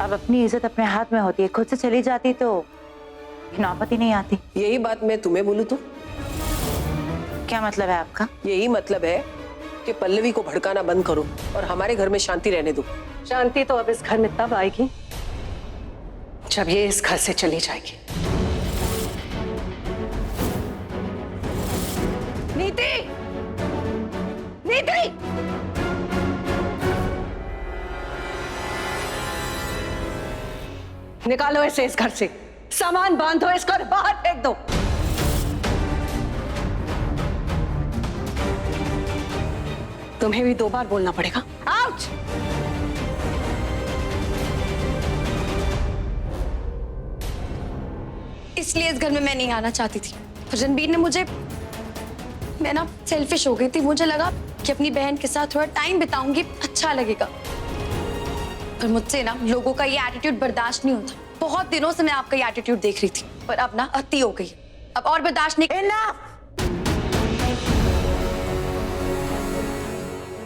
अब अपनी इज्जत अपने हाथ में होती है, खुद से चली जाती तो नौबत ही नहीं आती। यही बात मैं तुम्हें बोलूं तो? क्या मतलब है आपका? यही मतलब है कि पल्लवी को भड़काना बंद करो और हमारे घर में शांति रहने दो। शांति तो अब इस घर में तब आएगी जब ये इस घर से चली जाएगी। नीति! नीति! निकालो इसे इस घर से, सामान बांधो, इसको और बाहर फेंक दो। तुम्हें भी 2 बार बोलना पड़ेगा। आउट! इसलिए इस घर में मैं नहीं आना चाहती थी। रणबीर ने मैं ना सेल्फिश हो गई थी। मुझे लगा कि अपनी बहन के साथ थोड़ा टाइम बिताऊंगी, अच्छा लगेगा। पर मुझसे ना लोगों का ये एटीट्यूड बर्दाश्त नहीं होता। बहुत दिनों से मैं आपका ये एटीट्यूड देख रही थी, पर अब ना अति हो गई। अब और बर्दाश्त नहीं।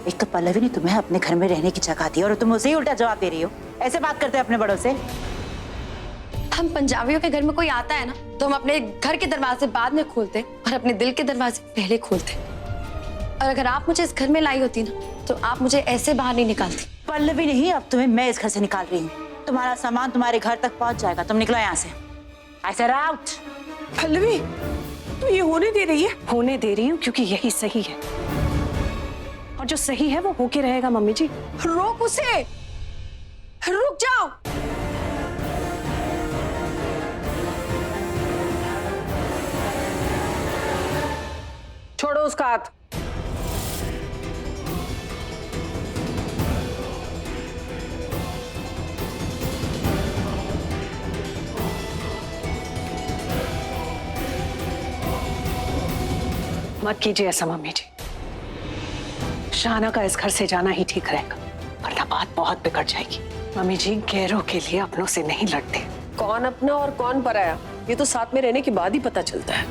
एक तो पल्लवी ने तुम्हें अपने घर में रहने की जगह दी और तुम उसे ही उल्टा जवाब दे रही हो। ऐसे बात करते हैं अपने बड़ों से? हम पंजाबियों के घर में कोई आता है ना, तो हम अपने घर के दरवाजे बाद में खोलते और अपने दिल के दरवाजे पहले खोलते। और अगर आप मुझे इस घर में लाई होती ना, तो आप मुझे ऐसे बाहर नहीं निकालती। पल्लवी नहीं, अब तुम्हें मैं इस घर से निकाल रही हूँ। तुम्हारा सामान तुम्हारे घर तक पहुंच जाएगा। तुम निकलो यहाँ से। I said out। पल्लवी, तू ये होने दे रही है? होने दे रही हूँ क्योंकि यही सही है, और जो सही है वो होके रहेगा। मम्मी जी, रोक उसे, रुक जाओ। छोड़ो उसका हाथ। मत कीजिए ऐसा मम्मी जी। शाहना का इस घर से जाना ही ठीक रहेगा, वरना बात बहुत बिगड़ जाएगी। मम्मी जी, गैरों के लिए अपनों से नहीं लड़ते। कौन अपना और कौन पराया, ये तो साथ में रहने के बाद ही पता चलता है।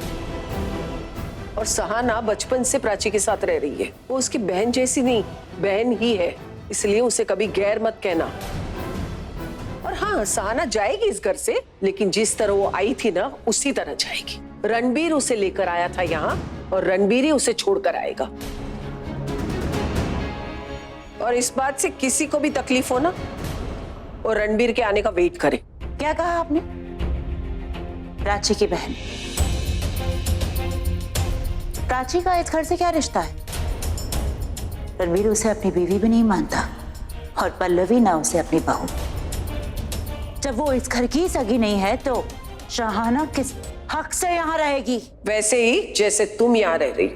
और सहाना बचपन से प्राची के साथ रह रही है। वो उसकी बहन जैसी नहीं, बहन ही है, इसलिए उसे कभी गैर मत कहना। और हाँ, सहाना जाएगी इस घर से, लेकिन जिस तरह वो आई थी ना, उसी तरह जाएगी। रणबीर उसे लेकर आया था यहाँ, और रणबीर ही उसे छोड़कर आएगा। और इस बात से किसी को भी तकलीफ हो ना, और रणबीर के आने का वेट करे। क्या कहा आपने? प्राची की बहन? प्राची का इस घर से क्या रिश्ता है? रणबीर उसे अपनी बीवी भी नहीं मानता, और पल्लवी ना उसे अपनी बहू। जब वो इस घर की सगी नहीं है तो शाहाना किस हक से यहाँ रहेगी? वैसे ही जैसे तुम यहाँ रह रही,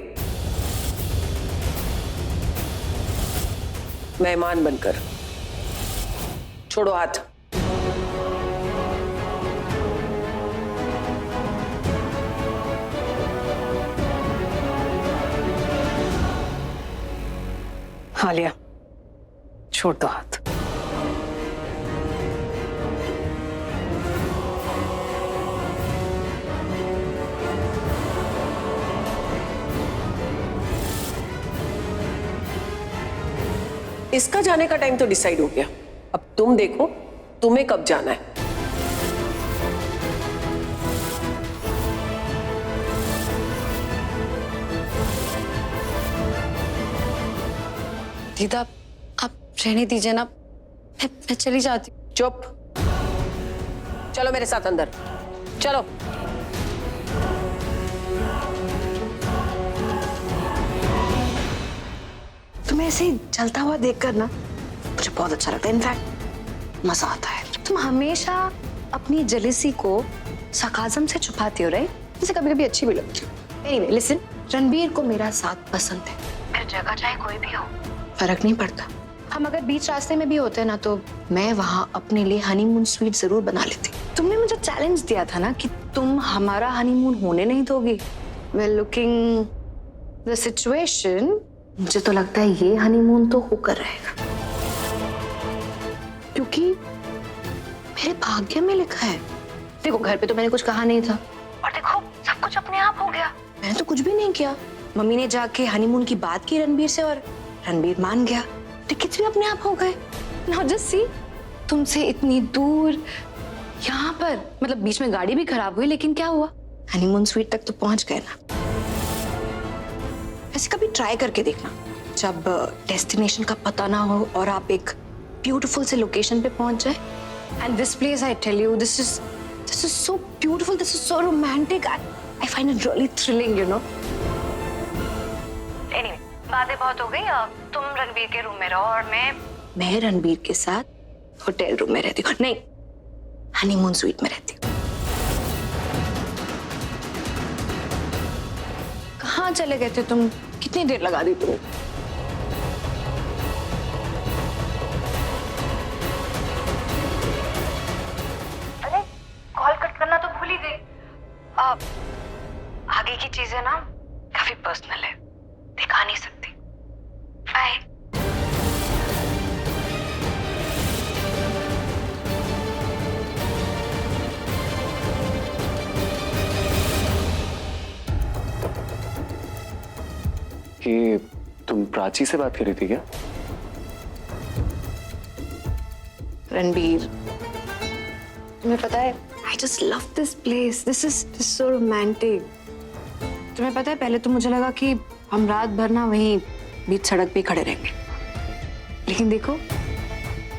मेहमान बनकर। छोड़ो हाथ। हाँ लिया, छोड़ दो हाथ। इसका जाने का टाइम तो डिसाइड हो गया। अब तुम देखो तुम्हें कब जाना है। दीदा, आप रहने दीजिए ना, मैं चली जाती हूँ। चुप, चलो मेरे साथ अंदर चलो। तुम्हें ऐसे ही चलता हुआ देखकर ना मुझे बहुत अच्छा लगता है। इनफैक्ट मजा आता है। तुम हमेशा अपनी जेलसी को सरकाज़म से छुपाती हो, राइट? मुझे कभी कभी अच्छी भी लगती है। एनीवे लिसन, रणबीर को मेरा साथ पसंद है। फिर जगह चाहे कोई भी हो, फर्क नहीं पड़ता। हम अगर बीच रास्ते में भी होते ना, तो मैं वहां अपने लिए हनीमून स्वीट जरूर बना लेती। तुमने मुझे चैलेंज दिया था ना कि तुम हमारा हनीमून होने नहीं दोगी। वेल, लुकिंग द सिचुएशन, मुझे तो लगता है ये हनीमून तो होकर रहेगा, क्योंकि मेरे भाग्य में लिखा है। देखो, घर पे तो मैंने कुछ कहा नहीं था, और देखो सब कुछ अपने आप हो गया। मैंने तो कुछ भी नहीं किया। मम्मी ने जाके हनीमून की बात की रणबीर से, और रणबीर मान गया। टिकट्स भी अपने आप हो गए। नाउ जस्ट सी, तुमसे इतनी दूर यहाँ पर, मतलब बीच में गाड़ी भी खराब हुई, लेकिन क्या हुआ, हनीमून स्वीट तक तो पहुंच गए ना। ऐसे कभी ट्राई करके देखना, जब डेस्टिनेशन का पता ना हो और आप एक ब्यूटीफुल से लोकेशन पे पहुंच जाए। And this place, I tell you, this is so beautiful, this is so romantic, I find it really thrilling, you know. Anyway, बातें बहुत हो गई, अब तुम रणबीर के रूम में रहो और मैं रणबीर के साथ होटल रूम में रहती हूँ, नहीं, हनीमून स्वीट में रहती हूँ। कहाँ चले गए थे तुम? कितनी देर लगा दी तुम? अरे कॉल कट करना तो भूल ही गई। आगे की चीजें ना काफी पर्सनल है, दिखा नहीं सकती। बाय। कि तुम प्राची से बात कर रही थी क्या? रणबीर, तुम्हें पता है, I just love this place. This is so romantic. तुम्हें पता है, पहले तो मुझे लगा कि हम रात भर ना वहीं बीच सड़क पे खड़े रहेंगे, लेकिन देखो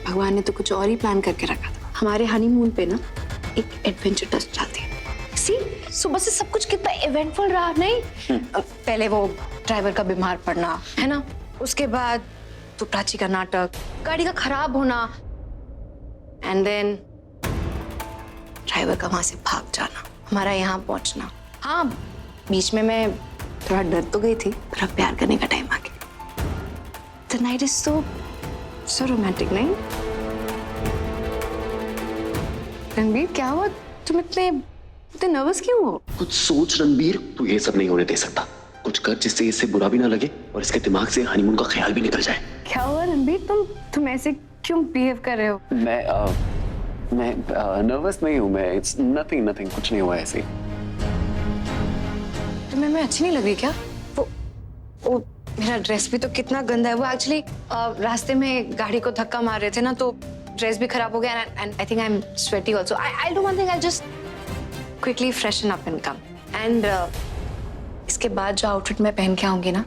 भगवान ने तो कुछ और ही प्लान करके रखा था। हमारे हनीमून पे ना एक एडवेंचर टच जाती है। सी, सुबह से सब कुछ कितना इवेंटफुल रहा, नहीं? पहले वो ड्राइवर का बीमार पड़ना, है ना, उसके बाद तो प्राची का नाटक, गाड़ी का खराब होना, एंड देन ड्राइवर का वहां से भाग जाना, हमारा यहाँ पहुंचना। हाँ, बीच में मैं थोड़ा डर तो गई थी, पर अब प्यार करने का टाइम आ गया। The night is so romantic, नहीं? रणबीर, क्या हुआ? तुम इतने नर्वस क्यों हो? कुछ सोच रणबीर, तू ये सब नहीं होने दे सकता। कुछ कर जिससे इससे बुरा भी ना लगे और इसके दिमाग से हनीमून का ख्याल भी निकल जाए। क्या हुआ रणबीर? तुम ऐसे क्यों बिहेव कर रहे हो? मैं नर्वस नहीं हूँ, मैं इट्स नथिंग, कुछ नहीं हुआ ऐसे। तुम्हें मैं अच्छी नहीं लग रही क्या? वो मेरा ड्रेस भी तो कितना गंदा है। वो एक्चुअली रास्ते में गाड़ी को धक्का मार रहे थे ना, तो ड्रेस भी खराब हो गया, and I think I am sweaty also. I do one thing, I just quickly freshen up and come, and इसके बाद जो आउटफिट मैं पहन के आऊंगी ना,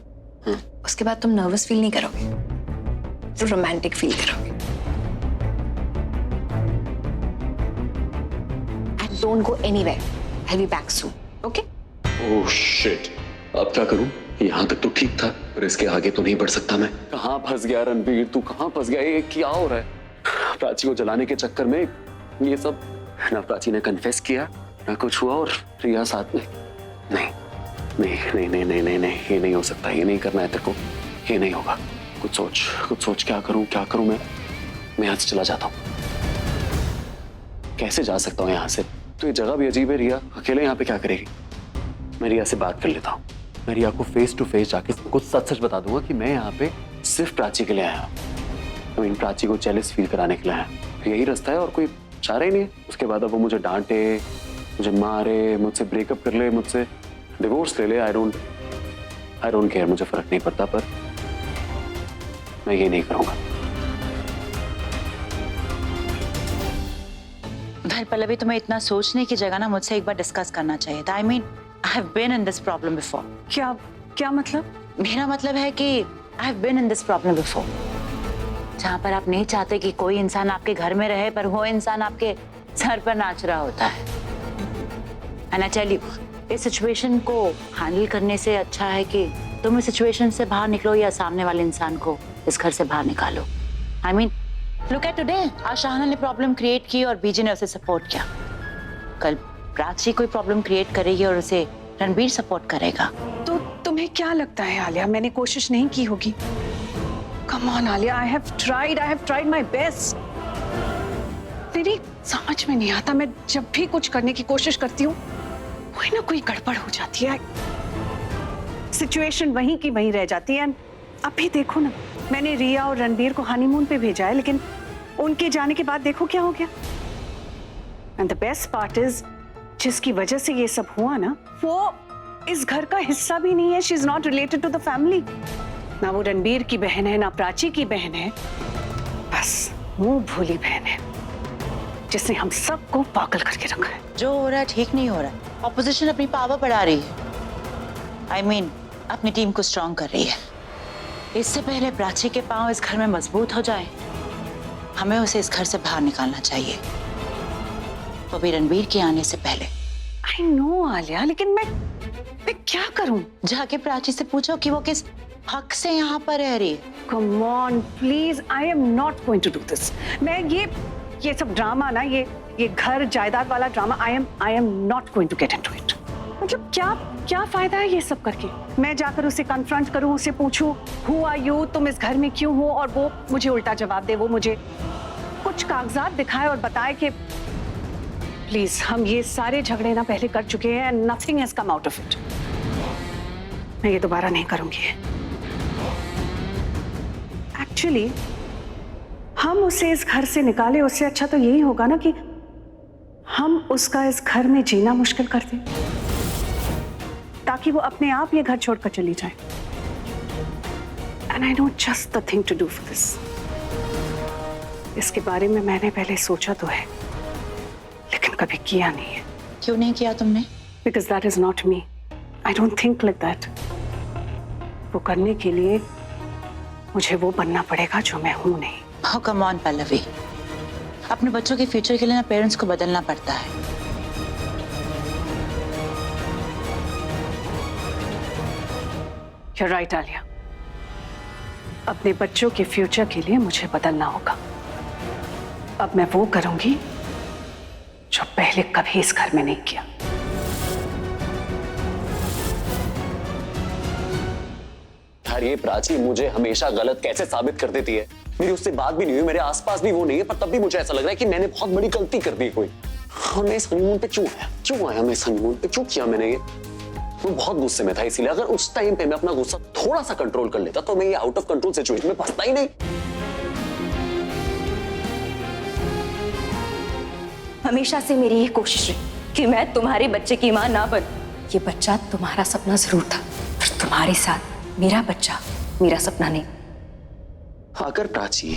उसके बाद तुम नर्वस फील नहीं करोगे, तो रोमांटिक फील करोगे। And don't go anywhere, I will be back soon, okay? Oh shit, अब क्या करूं? यहाँ तक तो ठीक था, पर इसके आगे तो नहीं बढ़ सकता मैं। कहाँ फंस गया रणबीर, तू कहाँ फंस गया? ये क्या हो रहा है? प्राची को जलाने के चक्कर में ये सब, ना प्राची ने कन्फेस किया, ना कुछ हुआ, और रिया साथ में। नहीं, ये नहीं हो सकता, ये नहीं करना है तेरे को, ये नहीं होगा। कुछ सोच, क्या करूं मैं यहाँ से चला जाता हूँ। कैसे जा सकता हूँ यहाँ से? तो ये जगह भी अजीब है, रिया अकेले यहाँ पे क्या करेगी? मैं रिया से बात कर लेता हूँ, मैं रिया को फेस टू फेस जाके कुछ सच बता दूंगा कि मैं यहाँ पे सिर्फ प्राची के लिए आया हूँ, प्राची को जेलस फील कराने के लिए आया हूँ। यही रास्ता है और कोई चारा ही नहीं है। उसके बाद अब वो मुझे डांटे, मुझे मारे, मुझसे ब्रेकअप कर ले, मुझसे डिवोर्स ले ले, आई डोंट केयर, मुझे फर्क नहीं पड़ता, पर मैं ये नहीं करूंगा। भाई पल्लवी, तुम्हें इतना सोचने की जगह ना मुझसे एक बार डिस्कस करना चाहिए था। I mean, I have been in this problem before. क्या मतलब? मेरा मतलब है कि I have been in this problem before, जहाँ पर आप नहीं चाहते कि कोई इंसान आपके घर में रहे, पर वो इंसान आपके सर पर नाच रहा होता है। एंड आई टेल यू, इस सिचुएशन को हैंडल करने से अच्छा है कि तुम इस सिचुएशन से बाहर निकलो या सामने वाले इंसान को इस घर से बाहर निकालो। I mean, look at today, आज शाहाना ने प्रॉब्लम क्रिएट की और बीजी ने उसे सपोर्ट किया। कल प्राची कोई प्रॉब्लम क्रिएट करेगी और उसे रणबीर सपोर्ट करेगा। तो तुम्हें क्या लगता है आलिया, मैंने कोशिश नहीं की होगी? Come on Alia, I have tried my best. तेरी समझ में नहीं आता, मैं जब भी कुछ करने की कोशिश करती हूँ कोई ना कोई गड़बड़ हो जाती है, सिचुएशन वहीं की वहीं रह जाती है। अभी देखो ना, मैंने रिया और रणबीर को हनीमून पे भेजा है, लेकिन उनके जाने के बाद देखो क्या हो गया। And the best part is, जिसकी वजह से ये सब हुआ ना, वो इस घर का हिस्सा भी नहीं है। She is not related to the family. ना वो रणबीर की बहन है, ना प्राची की बहन है, बस मुंह भोली बहन है। जिसने हम सबको पागल करके रखा है। जो हो रहा है ठीक नहीं हो रहा है। ऑपोजिशन अपनी पावर बढ़ा रही है। आई मीन अपनी टीम को स्ट्रांग कर रही है। इससे पहले प्राची के पांव इस घर में मजबूत हो जाए, हमें उसे इस घर से बाहर निकालना चाहिए, वो भी रणबीर के आने से पहले। आई नो आलिया, लेकिन मैं क्या करूं? जाके प्राची से पूछो कि वो किस हक से यहाँ पर रह रही है। Come on, please, I am not going to do this. मैं ये सब ड्रामा ना, ये घर जायदाद वाला drama, I am not going to get into it. मतलब क्या फायदा है ये सब करके? मैं जाकर उसे कन्फ्रंट करूं, उसे पूछूं, Who are you? तुम इस घर में क्यों हो? और वो मुझे उल्टा जवाब दे, वो मुझे कुछ कागजात दिखाए और बताए कि प्लीज हम ये सारे झगड़े ना पहले कर चुके हैं and nothing has come out of it. मैं ये दोबारा नहीं करूंगी। एक्चुअली हम उसे इस घर से निकाले, उससे अच्छा तो यही होगा ना कि हम उसका इस घर में जीना मुश्किल कर दें, ताकि वो अपने आप ये घर छोड़कर चली जाए। And I know just the thing to do for this. इसके बारे में मैंने पहले सोचा तो है, लेकिन कभी किया नहीं है। क्यों नहीं किया तुमने? Because that is not me. I don't think like that. वो करने के लिए मुझे वो बनना पड़ेगा जो मैं हूं नहीं। Oh, come on, पल्लवी, अपने बच्चों के फ्यूचर के लिए ना पेरेंट्स को बदलना पड़ता है। You're right, Alia. अपने बच्चों के फ्यूचर के लिए मुझे बदलना होगा। अब मैं वो करूंगी जो पहले कभी इस घर में नहीं किया। यार ये प्राची मुझे हमेशा गलत कैसे साबित कर देती है। मेरी उससे बात भी नहीं हुई, मेरे आसपास भी वो नहीं है, पर तब भी मुझे ऐसा लग रहा है कि मैंने बहुत बड़ी गलती कर दी कोई। हाँ, मैं इस हनीमून पे क्यों आया मैं इस हनीमून पे क्यों किया मैंने ये? मैं बहुत गुस्से में था, इसीलिए अगर उस टाइम पे मैं अपना गुस्सा थोड़ा सा कंट्रोल कर लेता तो मैं ये आउट ऑफ कंट्रोल सिचुएशन में फंसता ही नहीं। हमेशा से मेरी ये कोशिश रही कि मैं तुम्हारे बच्चे की मां ना बन। ये बच्चा तुम्हारा सपना जरूर था, पर तुम्हारे साथ मेरा बच्चा मेरा सपना नहीं। अगर प्राची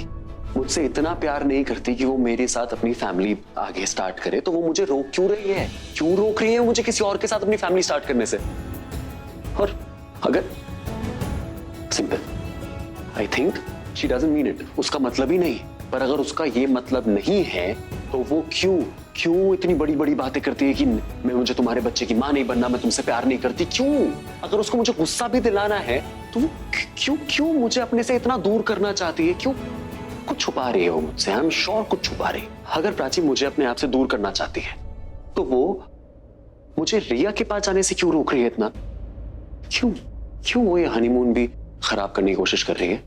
मुझसे इतना प्यार नहीं करती कि वो मेरे साथ अपनी फैमिली आगे स्टार्ट करे, तो वो मुझे रोक क्यों रही है? क्यों रोक रही है मुझे किसी और के साथ अपनी फैमिली स्टार्ट करने से? और अगर simple, I think she doesn't mean it, उसका मतलब ही नहीं। पर अगर उसका ये मतलब नहीं है तो वो क्यों इतनी बड़ी बड़ी बातें करती है कि मुझे तुम्हारे बच्चे की मां नहीं बनना, मैं तुमसे प्यार नहीं करती? क्यों? अगर उसको मुझे गुस्सा भी दिलाना है तो वो क्यों मुझे अपने से इतना दूर करना चाहती है? क्यों? कुछ छुपा रही है वो मुझसे, आई एम श्योर कुछ छुपा रही है। अगर प्राची मुझे अपने आप से दूर करना चाहती है तो वो मुझे रिया के पास जाने से क्यों रोक रही है इतना? क्यों वो ये हनीमून भी खराब करने की कोशिश कर रही है?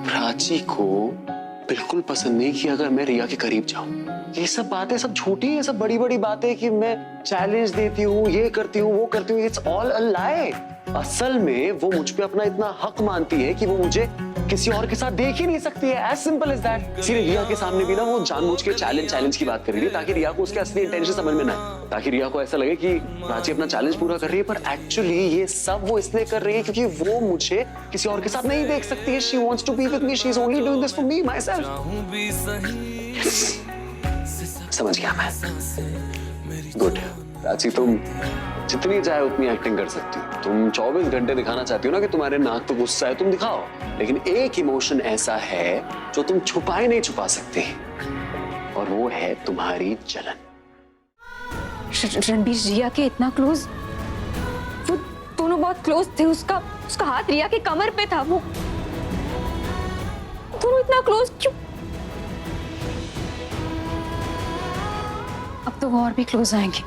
प्राची को बिल्कुल पसंद नहीं कि अगर मैं रिया के करीब जाऊं। ये सब बातें सब झूठी है, सब बड़ी बड़ी बातें कि मैं चैलेंज देती हूँ, ये करती हूँ, वो करती हूँ, इट्स ऑल अ लाई। असल में वो मुझ पे अपना इतना हक मानती है कि वो मुझे किसी और के साथ देख ही नहीं सकती है। As simple as that. सिर्फ रिया के सामने भी ना वो जानबूझ के चैलेंज की बात कर रही है ताकि रिया को उसके असली इंटेंशन समझ में ना आए, ताकि रिया को ऐसा लगे कि प्राची अपना चैलेंज पूरा कर रही है, पर एक्चुअली ये सब वो इसलिए कर रही है क्योंकि वो मुझे किसी और के साथ नहीं देख सकती है। She wants to be with me, she is only doing this for me myself. समझ गया मैं। गुड। प्राची तुम जितनी चाहे उतनी एक्टिंग कर सकती हो। तुम 24 घंटे दिखाना चाहती हो ना कि तुम्हारे नाक पे गुस्सा है, तुम दिखाओ, लेकिन एक इमोशन ऐसा है जो तुम छुपाए नहीं छुपा सकते, और वो है तुम्हारी जलन। रणबीर रिया के इतना क्लोज, वो दोनों बहुत क्लोज थे। उसका हाथ रिया के कमर पे था। वो दोनों इतना क्लोज क्यों? अब तो वो और भी क्लोज आएंगे,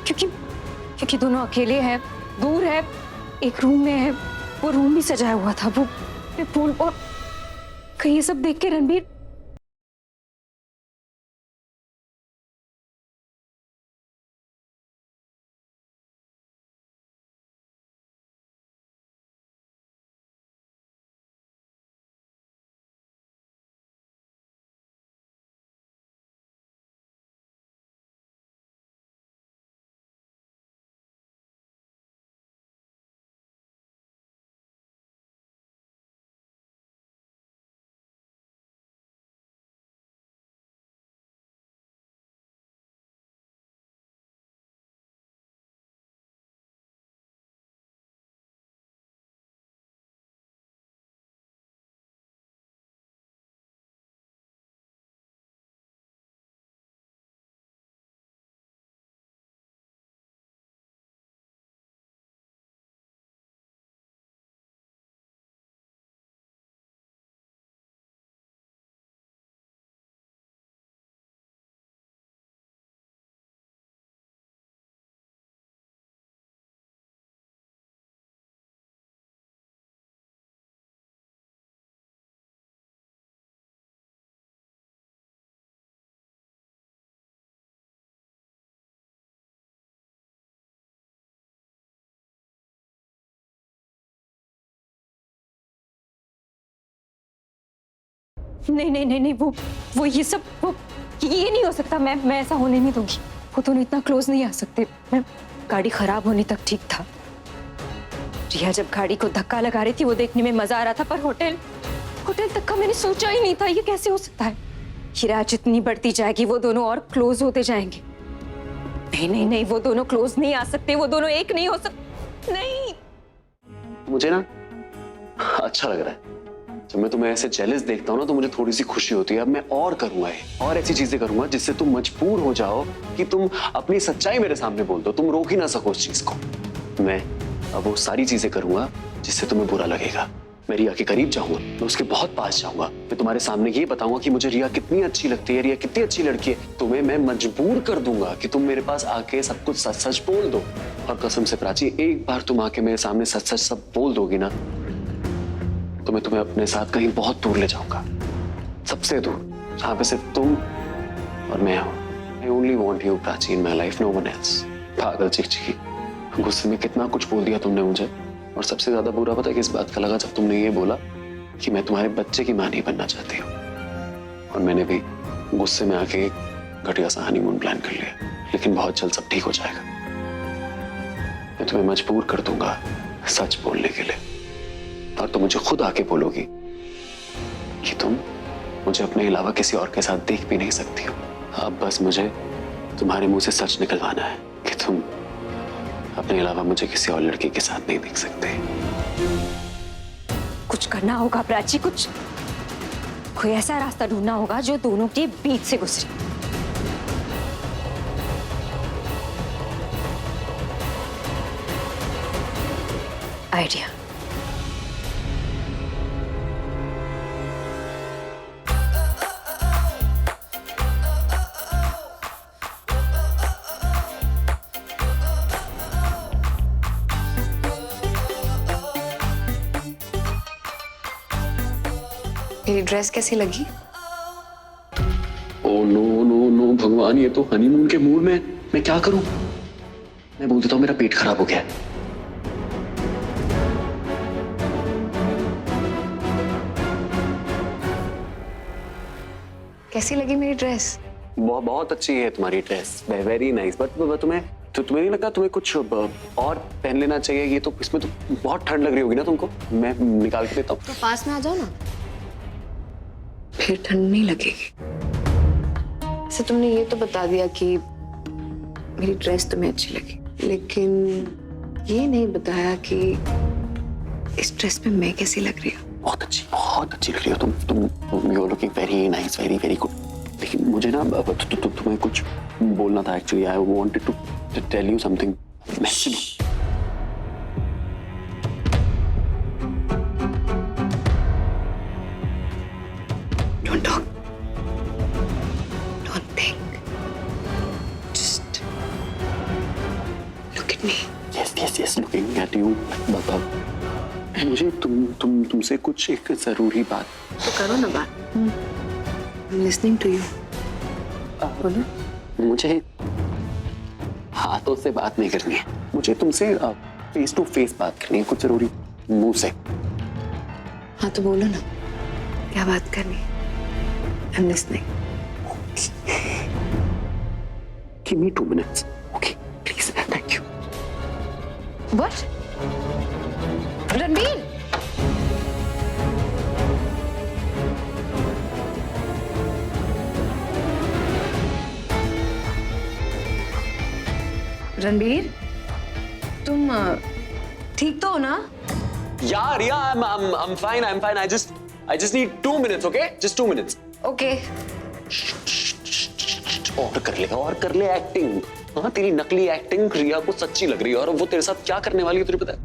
क्योंकि दोनों अकेले हैं, दूर है, एक रूम में है। वो रूम भी सजाया हुआ था। वो फोन और कहीं ये सब देख के रणबीर नहीं नहीं नहीं नहीं, वो ये सब वो ये नहीं हो सकता। मैं ऐसा होने नहीं दूंगी। वो दोनों इतना क्लोज नहीं आ सकते। मैं गाड़ी खराब होने तक ठीक था। रिया जब गाड़ी को धक्का लगा रही थी वो देखने में मजा आ रहा था, पर होटल तक का मैंने सोचा ही नहीं था। ये कैसे हो सकता है? हीरा जितनी बढ़ती जाएगी वो दोनों और क्लोज होते जाएंगे। नहीं नहीं नहीं, वो दोनों क्लोज नहीं आ सकते। वो दोनों एक नहीं हो सकते। नहीं, मुझे ना अच्छा लग रहा है। जब मैं तुम्हें ऐसे जेलस देखता हूँ ना तो मुझे थोड़ी सी खुशी होती है। अब मैं और करूंगा ये, और ऐसी चीजें करूंगा जिससे तुम मजबूर हो जाओ कि तुम अपनी सच्चाई मेरे सामने बोल दो। तुम रोक ही ना सको उस चीज को। मैं अब वो सारी चीजें करूंगा जिससे तुम्हें बुरा लगेगा। मैं रिया के करीब जाऊंगा, मैं उसके बहुत पास जाऊंगा। मैं तुम्हारे सामने ये बताऊंगा कि मुझे रिया कितनी अच्छी लगती है, रिया कितनी अच्छी लड़की है। तुम्हें मैं मजबूर कर दूंगा कि तुम मेरे पास आके सब कुछ सच सच बोल दो। और कसम से प्राची, एक बार तुम आके मेरे सामने सच सच सब बोल दोगी ना तो मैं तुम्हें अपने साथ कहीं बहुत दूर ले जाऊंगा, सबसे दूर, जहां पे सिर्फ तुम और मैं हूं। I only want you Prachi in my life, no one else. पागल चिकचिकी, गुस्से में कितना कुछ बोल दिया तुमने मुझे। और सबसे ज्यादा बुरा पता है किस बात का लगा? जब तुमने ये बोला कि मैं तुम्हारे बच्चे की मां नहीं बनना चाहती हूँ। और मैंने भी गुस्से में आके एक घटिया सा हनीमून प्लान कर लिया। लेकिन बहुत जल्द सब ठीक हो जाएगा। मैं तुम्हें मजबूर कर दूंगा सच बोलने के लिए। और तुम मुझे खुद आके बोलोगी कि तुम मुझे अपने अलावा किसी और के साथ देख भी नहीं सकती हो। अब बस मुझे तुम्हारे मुंह से सच निकलवाना है कि तुम अपने अलावा मुझे किसी और लड़की के साथ नहीं देख सकते। कुछ करना होगा प्राची, कुछ कोई ऐसा रास्ता ढूंढना होगा जो दोनों के बीच से गुजरे। आइडिया। मेरी ड्रेस कैसी लगी? ओ नो नो नो भगवान, ये तो हनीमून के मूड में। मैं क्या करूं? मैं बोल देता हूं मेरा पेट खराब हो गया है। कैसी लगी मेरी ड्रेस? बहुत अच्छी है तुम्हारी ड्रेस, वेरी नाइस। बट तुम्हें नहीं लगता तुम्हें कुछ और पहन लेना चाहिए? ये तो इसमें तो बहुत ठंड लग रही होगी ना तुमको। मैं निकाल के देता हूँ। तो पास में आ जाओ ना, फिर ठंड नहीं लगेगी। वैसे तुमने ये तो बता दिया कि मेरी ड्रेस तुम्हें अच्छी लगी, लेकिन ये नहीं बताया कि इस ड्रेस में मैं कैसी लग रही हूँ। बहुत अच्छी लग रही हो तुम you looking very nice, very good. लेकिन मुझे ना तुम्हें कुछ बोलना था actually. I wanted to tell you something. Don't talk. Don't think. Just look at me. Yes, looking at you. मुझे तुमसे कुछ एक जरूरी बात। तो करो ना बात। I'm listening to you. बोलो। मुझे हाथों से बात नहीं करनी है, मुझे तुमसे फेस टू फेस बात करनी है, कुछ जरूरी, मुंह से। हाँ तो बोलो ना, क्या बात करनी है? I'm listening. Give me 2 minutes. Okay, please. Thank you. What? Ranbir! Ranbir, तुम ठीक तो हो ना? Yeah, I'm fine. I just need 2 minutes, okay? Just 2 minutes. Okay. और कर ले एक्टिंग। हाँ, तेरी नकली एक्टिंग रिया को सच्ची लग रही है। और वो तेरे साथ क्या करने वाली है तुझे पता है?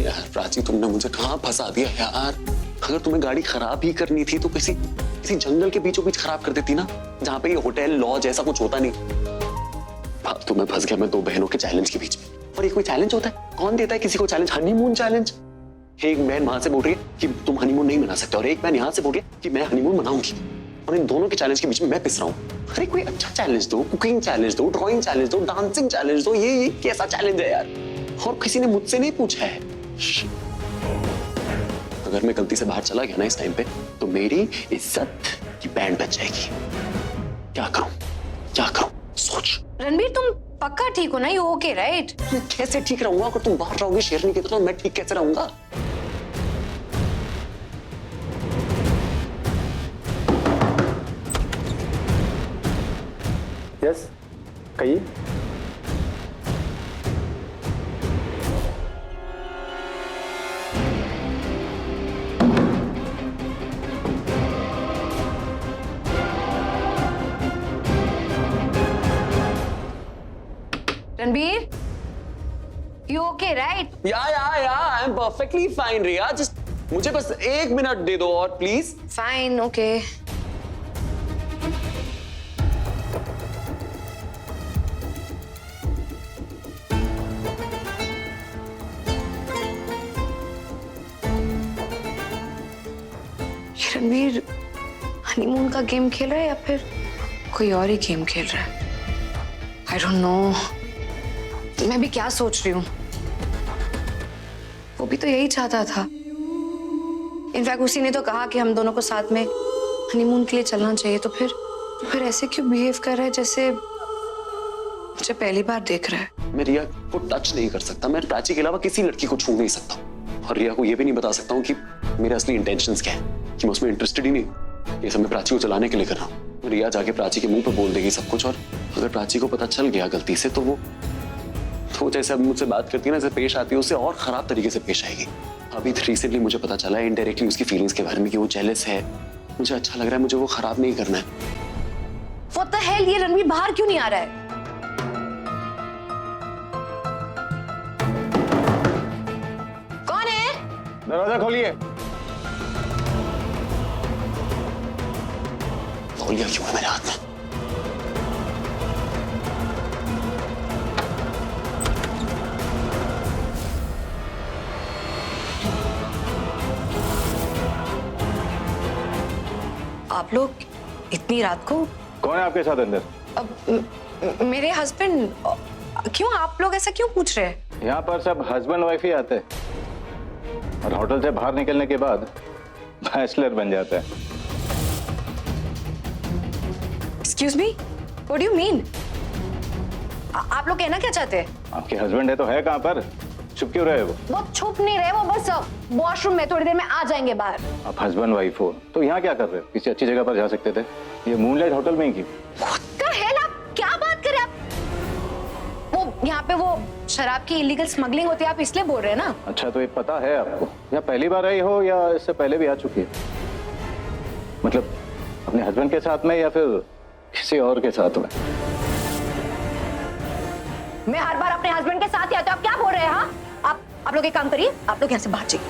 यार प्राची, तुमने मुझे कहाँ फंसा दिया यार। अगर तुम्हें गाड़ी खराब ही करनी थी तो किसी जंगल के बीचों बीच खराब कर देती ना, जहाँ पे ये होटल लॉज ऐसा कुछ होता नहीं। अब तो मैं फंस गया मैं 2 बहनों के चैलेंज के बीच में। और ये कोई चैलेंज होता है? कौन देता है किसी को चैलेंज? Honeymoon challenge. एक बहन वहां से बोल रही है कि तुम हनीमून नहीं मना सकते, और एक बहन यहाँ से बोल रही है कि मैं हनीमून मनाऊंगी। और इन दोनों के चैलेंज के बीच में मैं पिस रहा हूँ। अरे कोई अच्छा चैलेंज दो, कुकिंग चैलेंज दो, ड्राइंग चैलेंज दो, डांसिंग चैलेंज दो। ये कैसा चैलेंज है यार? और किसी ने मुझसे नहीं पूछा है। अगर अगर मैं गलती से बाहर चला गया ना इस टाइम पे तो मेरी इज्जत की बैंड बच जाएगी। क्या करूं सोच। रणबीर तुम पक्का ठीक हो ना? You okay right? कैसे ठीक रहूंगा अगर तुम बाहर रहोगी शेरनी की तरह? मैं ठीक कैसे रहूंगा? यस कहिए। Ranbir you okay right? Yeah I am perfectly fine Riya. Just मुझे बस 1 मिनट दे दो और please. Fine okay. Ranbir honeymoon का गेम खेल रहा है या फिर कोई और ही गेम खेल रहा है? I don't know. मैं भी क्या सोच रही हूँ। वो भी तो यही चाहता था। इनफैक्ट उसी ने तो कहा कि हम दोनों को साथ में हनीमून के लिए चलना चाहिए। तो फिर ऐसे क्यों बिहेव कर रहा है जैसे मुझे पहली बार देख रहा है? मैं रिया को टच नहीं कर सकता। मैं प्राची के अलावा किसी लड़की को छू नहीं सकता और रिया को यह भी नहीं बता सकता हूँ कि मेरे असली इंटेंशंस क्या है, कि मैं उसमें इंटरेस्टेड ही नहीं। ये सब मैं प्राची को चलाने के लिए कर रहा हूँ। रिया जाके प्राची के मुंह पे बोल देगी सब कुछ और अगर प्राची को पता चल गया गलती से तो वो जैसे अब मुझसे बात करती है ना, जैसे पेश आती है, उससे और खराब तरीके से पेश आएगी। अभी रिसेंटली मुझे पता चला है इनडायरेक्टली उसकी फीलिंग्स के बारे में कि वो जेलस है। मुझे अच्छा लग रहा है, मुझे वो खराब नहीं करना है। What the hell? ये रणबीर बाहर क्यों नहीं आ रहा है? कौन है? दरवाजा खोलिए। तौलिया क्यों है मेरे हाथ में? आप लोग इतनी रात को? कौन है आपके साथ अंदर? मेरे हस्बैंड। क्यों आप लोग ऐसा क्यों पूछ रहे हैं? यहाँ पर सब हस्बैंड वाइफ ही आते हैं और होटल से बाहर निकलने के बाद बैचलर बन जाता है। Excuse me, what do you mean? आप लोग कहना क्या चाहते हैं? आपके हस्बैंड है तो है कहाँ पर? छुप क्यों रहे वो छुप नहीं रहे, वो बस वॉशरूम में थोड़ी देर में आ जाएंगे बाहर। आप हस्बैंड वाइफ हो तो यहाँ क्या कर रहे हो? किसी अच्छी जगह पर जा सकते थे। ये मूनलाइट होटल में ही क्यों? What the hell? आप क्या बात कर रहे हैं? वो यहाँ पे वो शराब की इलीगल स्मगलिंग होती है, आप इसलिए बोल रहे हैं ना? अच्छा तो ये पता है आपको? यहाँ पहली बार आई हो या इससे पहले भी आ चुकी है? मतलब अपने हस्बैंड के साथ में या फिर किसी और के साथ में? मैं हर बार अपने हस्बैंड के साथ ही आती हूँ, आप क्या बोल रहे हैं? हाँ, आप लोग एक काम करिए, आप लोग यहाँ से बाहर जाइए।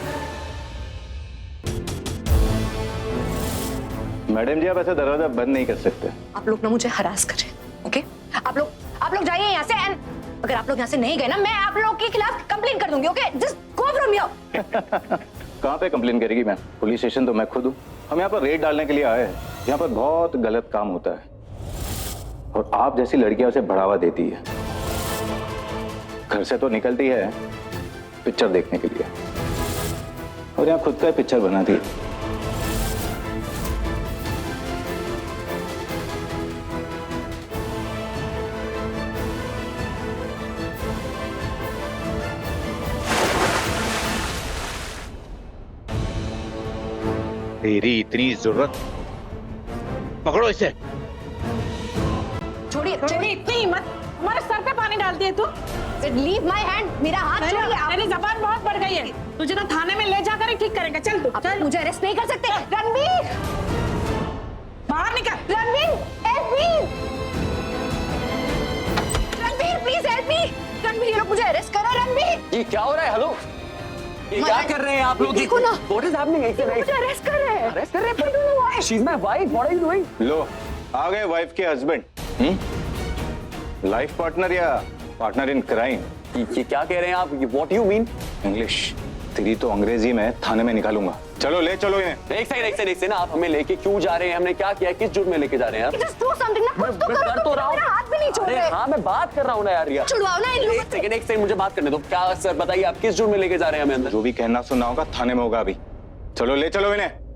मैडम जी आप ऐसे दरवाजा बंद नहीं कर सकते। आप लोग ना मुझे हरास कर रहे हैं, ओके? आप लोग जाइए यहाँ से। एंड अगर आप लोग यहाँ से नहीं गए ना, मैं आप लोग के खिलाफ कंप्लेन कर दूंगी, okay? Just go from here. कहाँ पे कंप्लेन करेगी मैम? पुलिस स्टेशन तो मैं खुद हूँ। हम यहाँ पर रेड डालने के लिए आए हैं। यहाँ पर बहुत गलत काम होता है और आप जैसी लड़कियां उसे बढ़ावा देती है। घर से तो निकलती है पिक्चर देखने के लिए और यहाँ खुद का पिक्चर बनाती है। तेरी इतनी जरूरत? पकड़ो इसे। छोड़िए, इतनी हिम्मत, हमारे सर पे पानी डाल दिए तू। लीव माय हैंड, मेरा हाथ छोड़िए। मेरी जबान बहुत बढ़ गई है, तुझे ना थाने में ले जाकर ही ठीक करेंगे। चल तू, आप मुझे अरेस्ट नहीं कर सकते। रणबीर बाहर निकल। Ranbir help me. Ranbir please help me. Ranbir ये लोग मुझे अरेस्ट कर रहे हैं। रणबीर ये क्या हो रहा है? हेलो, ये क्या कर रहे हैं आप लोग? देखो ना, व्हाट इज हैपनिंग? मुझे अरेस्ट कर रहे हैं। अरेस्ट कर रहे हैं? She is my wife, what are you doing? लो आ गए वाइफ के हस्बैंड। लाइफ पार्टनर या पार्टनर इन क्राइम? ये क्या कह रहे हैं आप? What you mean? इंग्लिश तेरी तो अंग्रेजी में थाने में निकालूंगा। चलो ले चलो इन्हें। एक सेकंड आप हमें लेके क्यों जा रहे हैं? हमने क्या किया? किस जुर्म में लेके जा रहे हैं आप? जस्ट डू समथिंग ना, कुछ तो कर तो रहा हूं। मेरा हाथ भी नहीं छोड़ रहे। हाँ मैं बात कर रहा हूँ ना यार। यार छुड़वाओ ना इन लोगों एक सेकंड मुझे बात करने दो। क्या सर बताइए, आप किस जुर्म में लेके जा रहे हैं हमें अंदर? जो भी कहना सुनना होगा थाने में होगा अभी। चलो ले चलो इन्हें।